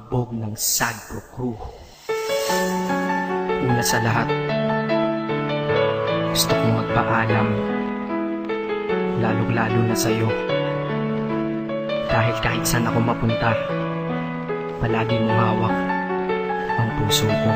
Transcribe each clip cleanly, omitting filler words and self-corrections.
hambog ng Sagpro Crew. Una sa lahat, gusto kong magpaalam, lalong-lalo na sa'yo. Dahil kahit saan ako mapunta, palagi mong hawak ang puso ko.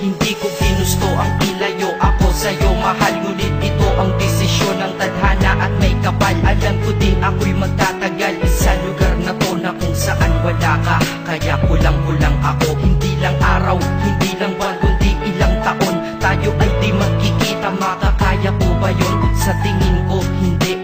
Hindi ko ginusto ang ilayo ako sa'yo, mahal. Ngunit ito ang desisyon ng tadhana at may kapal. Alam ko din ako'y magtatagal sa lugar na to na kung saan wala ka. Kaya kulang-kulang ako, hindi lang araw, hindi lang buwan, kundi ilang taon. Tayo ay di magkikita, makakaya ko ba yun? Sa tingin ko hindi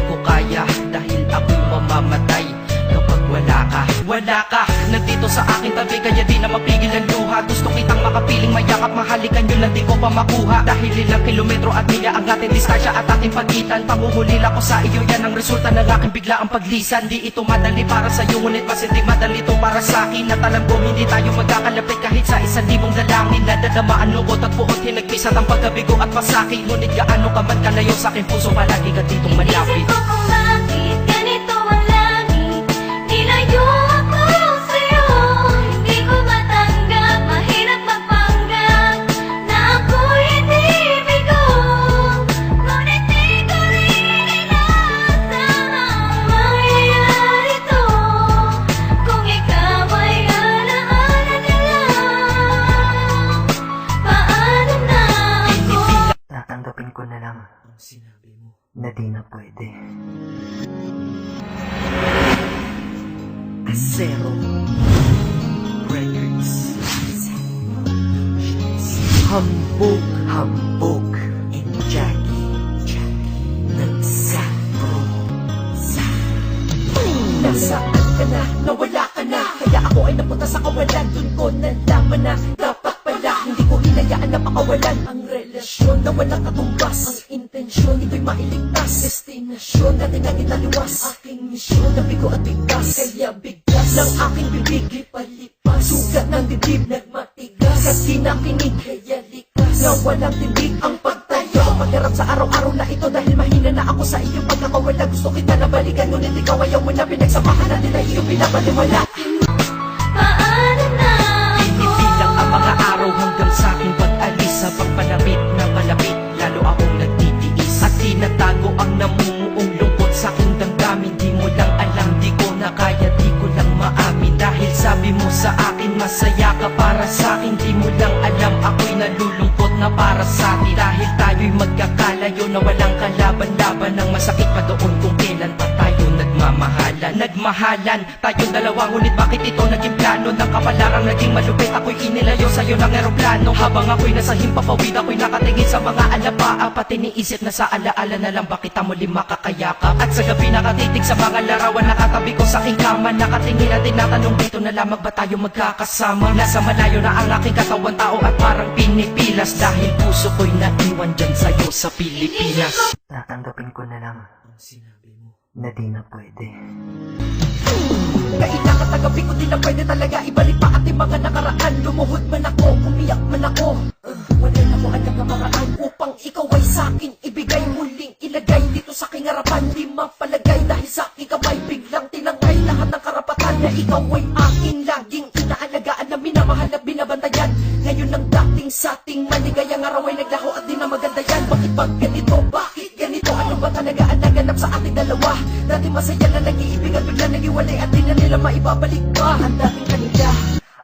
ko kaya. Dahil ako'y mamamatay kapag wala ka. Wala ka, nandito sa aking tabi, kaya di na mapigil ang luha. Gusto kitang makapiling mayakap, mahalikan yun lang di ko pa makuha. Dahil ilang kilometro at milya ang ating distansya at ating pagitan. Panguhulila ko sa iyo, yan ang resulta ng aking biglaang paglisan. Di ito madali para sa'yo, ngunit mas hindi madali ito para sa'kin. At alam ko hindi tayo magkakalapit kahit sa 1,000 dalangin. Nadadamaan lungkot at buot, hinagpisat ang pagkabigo at pasakit. Ngunit gaano ka man kalayo sa aking puso, palagi ka ditong malapit. Inisip ko kung bakit ganito ang langit, nilayo ako sa'yo. Hindi ko matanggap, mahirap magpanggap na ako'y hindi bigo. Ngunit di ko rin inaasahan mangyayari to. Kung ikaw ay alaala na lang, paano na ako? Tatanggapin ko na lang ang sinabi mo na di na pwede. Zero Records. Hambog, hambog, and Jackie ng Sagpro. Nasaan ka na? Nawala ka na. Kaya ako ay napunta sa kawalan. Dun ko nalaman na dapat pala hindi ko hinayaan na makawalan ang relasyon na walang katumbas. Ang intensyon, ito'y mailigtas. Destinasyon natin ang inaliwas. Aking misyon na bigo at bigkas. Kaya biglas ng aking bibig lipalipas. Sugat ng dibdib nagmatigas. At di nakinig kaya likas na walang tindig ang pagtayo. Magharap sa araw-araw na ito dahil mahina na ako sa iyong pagkakawala. Gusto kita na balikan, ngunit ikaw ayaw mo na. Pinagsamahan natin na iyong pinapaliwala. Paano na ako? Binibilang ang mga araw hanggang sa aking pag-alis. Sa pagpalapit na malapit, lalo akong nagtitiis. At tinatago ang namumuong lungkot sa aking damdamin. Di mo lang alam, di ko na kaya, di ko lang maamin. Dahil sabi mo sa akin, masaya ka para sa akin. Di mo lang alam, ako'y nalulungkot na para sa atin. Dahil tayo'y magkakalayo na walang kalaban-laban. Ang masakit pa doon kung kailan pa tayo nagmamahalan. Nagmahalan tayong dalawa, ngunit bakit ito naging plano? Ng kapalarang naging malupit, ako'y inilayo sa'yo ng eroplano. Habang ako'y nasa himpapawid, ako'y nakatingin sa mga alapaa. Pati niisip na sa alaala na lang bakit kita muli makakayakap. At sa gabi nakatitig sa mga larawan, nakatabi ko sa aking kama. Nakatingin at tinatanong dito na lamang ba tayo magkakasama? Nasa malayo na ang aking katawan, tao at parang pinipilas. Dahil puso ko'y naiwan dyan sa'yo sa Pilipinas. Tatanggapin ko na lang ang sinabi mo na di na pwede. Kailangan tagabi ko, di na pwede talaga ibalik pa ating mga nakaraan. Lumuhod man ako, umiyak man ako, wala na mo alam na maraan upang ikaw ay sa'kin ibigay. Muling ilagay dito sa aking harapan, di mapalagay dahil sa aking kamay biglang tinangay lahat ng karapatan. Na ikaw ay akin laging inaalagaan, na minamahal at binabantayan. Ngayon ang dating sa ating maligayang araw ay naglaho at di na maganda yan. Bakit ba ganito? Bakit ganito? Ano ba talaga ang naganap sa ating dalawa? Dati masaya na nag-iibig at bigla nag-iwalay at di na nila maibabalik pa ang dating kanila.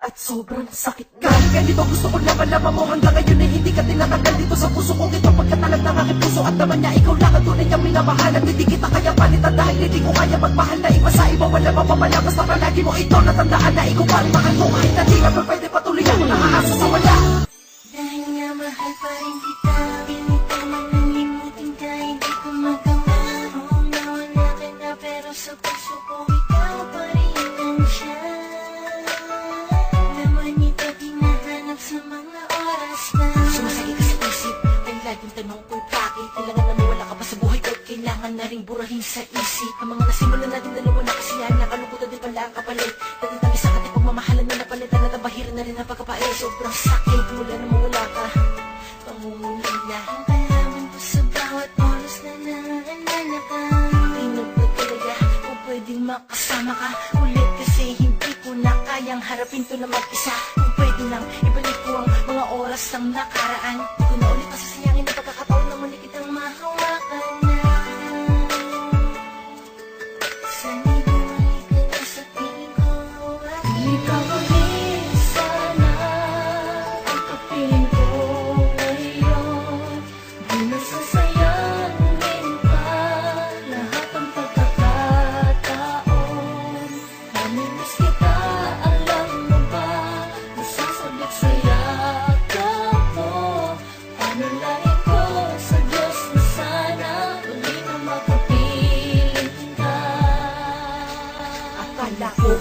At sobrang sakit ka. Ganito gusto ko laman-laman mo hanggang ngayon ay hindi ka tinatanggal dito sa puso kong ito. Pagkatalag ng aking puso at naman niya ikaw lang ang tunay niyang minamahal. At hindi kita kaya palitan dahil hindi ko kaya magmahal na iba sa iba. Wala mapapala basta palagi mo ito natandaan na ikaw pa rin mahal ko. Kahit na di na pwede patuloy ako nakaasa sa wala. Dahil nga mahal pa rin kita, pinito man nalimutin ka, hindi ko magawa. Oo nga wala ka na, pero sa puso ko ikaw pa rin nandiyan. Naman ito hinahanap sa mga oras na Sumasakit ka sa isip, ang laging tanong ko bakit kailangan na mawala ka pa sa buhay ko. Kailangan na rin burahin sa isip ang mga nasimulan natin dalawa na kasiyahan. Nakalungkutan din pala ang kapalit. Dating tamis sa ating pagmamahalan na napalitan at ang bahiran na rin ang pagkapae. Sobrang sakit mula na mawala ka. namumulila ang kalaman ko sa bawat oras na naalala ka. Di nagpatalaga kung pwedeng makasama ka ulit, kasi hindi ko na kayang harapin to na mag-isa. Kung pwede lang ibalik ko ang mga oras ng nakaraan, di ko na ulit masasayangin na pagkakataon na muli kitang mahawakan na. Sana'y bumalik ka na sa piling ko. Ikaw ulit sana ang kapiling ko ngayon. Di nasasayangin pa lahat ang pagkakataon. Namimiss kita, alam mo ba? Nasasabit sa yakap mo. Panalangin ko sa Diyos na sana uli na makapiling ka. Akala ko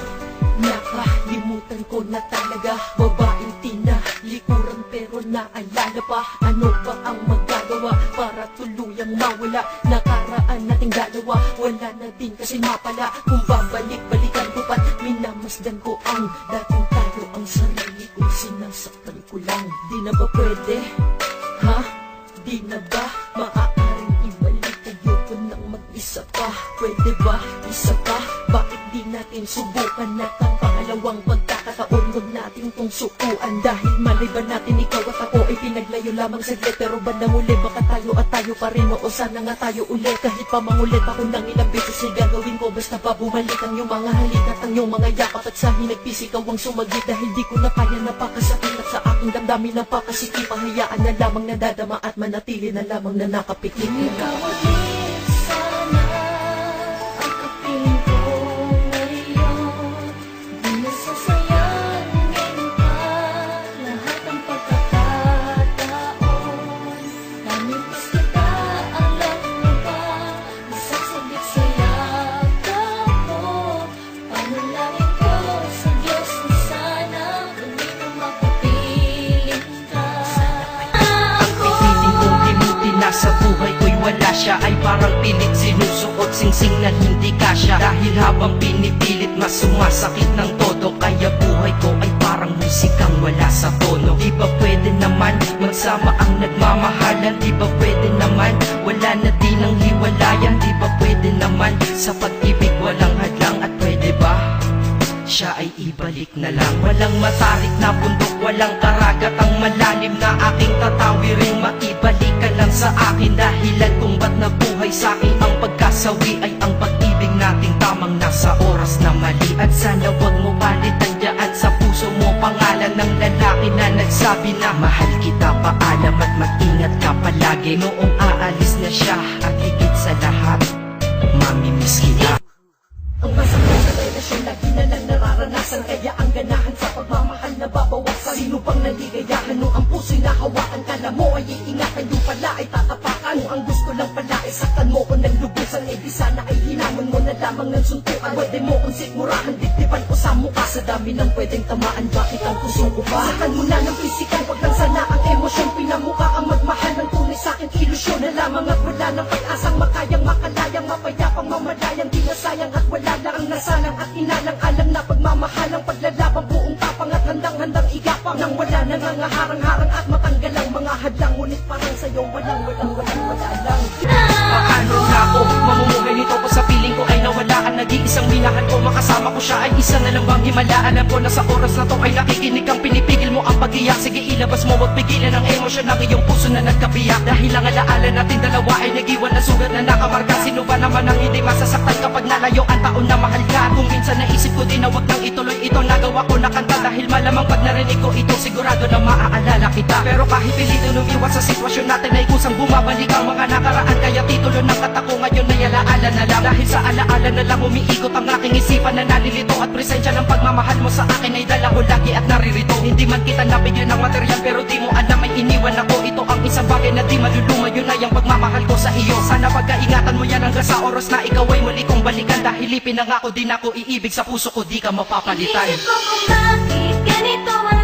nakalimutan ko na talaga, babaeng tinalikuran pero naalala pa. Ano ba ang magagawa para tuluyang mawala? Nakaraan nating dalawa, wala na din kasi mapala. Kung babalik-balikan ko pa't minamasdan ko ang dating tayo, ang sarili ko sinasaktan ko lang. Di na ba pwede? Ha? Di na ba maaaring ibalik? Ayoko nang mag-isa pa. Pwede ba? Isa pa? Bakit di natin subukan na kang pangalawang pagkakataon? Huwag natin tong sukuan. Dahil malay ba natin ikaw at ako ay pinaglayo lamang saglit, pero bandang uli baka tayo at tayo pa rin. O sana nga tayo ulit, kahit pa mangulit ako ng ilang beses ay gagawin ko. Basta pa bumalik ang iyong mga halik at ang iyong mga yakap, at sa hinagpis ikaw ang sumagit. Dahil di ko na kaya, napakasakit at sa aking damdamin napakasikip. Hayaan na lamang nadadama at manatili na lamang na nakapikit. Ikaw ulit sana ang kapiling ko ngayon. Di nasasayangin pa lahat ng pagkakataon. Namimiss kita, alam mo ba? Nasasabit sa yakap mo. Panalangin ko sa Diyos na sana uli na makapiling ka. Pipiling kong limutin na sa buhay ko'y wala siya, ay parang pilit sinusuot singsing na hindi kasya. Dahil habang pinipilit mas sumasakit ng todo, kaya buhay ko ay parang musikang wala sa tono. Di ba pwede naman magsama ang nagmamahalan? Di ba pwede naman wala na din ang hiwalayan? Di ba pwede naman sa pag-ibig walang hadlang? At pwede ba siya ay ibalik na lang? Walang matarik na bundok, walang karagat ang malalim na aking tatawirin. Maibalik ka lang sa akin, dahilan kung ba't nabuhay sa akin ang pagkasawi ay ang pag-ibig nating tamang nasa oras na mali. At sana wag mo palitan dyan sa puso mo pangalan ng lalaki na nagsabi na mahal kita, paalam at mag-ingat ka palagi. Noong aalis na siya at higit sa lahat, mamimiss kita. Ang masakit sa relasyon lagi na lang nararanasan, kaya ang ganahan sa pagmamahal na babawasan. Sino bang naligayahan nung ang puso'y nahawakan? Kala mo ay iingatan, yung pala ay tatapakan. Kung ang gusto lang pala ay saktan mo ko ng lubusan, eh di sana ay hinamon mo na lamang ng suntukan. Pwede mo kong sikmurahan, dibdiban ko sa mukha. Sa dami ng pwedeng tamaan, bakit ang puso ko ba? Sakan mo na ng pisikal, wag lang sana ang emosyon. Pinamukha ang magmahal ng tunay sa'kin, ilusyon na lamang at wala ng pag-asang makayang makalayang mapayapang mamalayang. Di na sayang at wala lang ang nasanang at inalang-alang na pagmamahalang paglalabang buong tapang at handang-handang igapang. Nang wala nangangaharang-harang at matanggal ang mga hadlang, ngunit parang sa'yo wala lang. Paano na ako mamumuhay nito ko sa piling ko ay nawalaan? Nag-iisang minahal ko, makasama ko siya ay isa na lang bang himala? Alam ko na sa oras na to ay nakikinig kang pinipigil mo ang pag-iyak. Sige ilabas mo, wag pigilan ang emosyon ng iyong puso na nagkabiyak. Dahil ang alaala natin dalawa ay nag-iwan na sugat na nakamarka. Sino ba naman ang hindi masasaktan kapag nalayo ang taon na mahal ka? Kung minsan naisip ko din na wag nang ituloy ito, nagawa ko na kanta. Dahil malamang pag narinig ko ito, sigurado na maaalala kita. Pero kahit pilitin umiwas sa sitwasyon natin ay kusang bumabalik ang mga nakaraan. Kaya titulo ng kata ko ngayon ay alaala na lang. Dahil sa alaala na lang umiikot ang aking isipan na nalilito. At presensya ng pagmamahal mo sa akin ay dala ko lagi at naririto. Hindi man kita nabigyan ng material, pero di mo alam ay iniwan ako. Ito ang isang bagay na di maluluma, yun ay ang pagmamahal ko sa iyo. Sana pagkaingatan mo yan hanggang sa oras na ikaw ay muli kong balikan. Dahil ipinangako din ako iibig sa puso ko, di ka mapapalitan. Iisip ko kung bakit ganito ang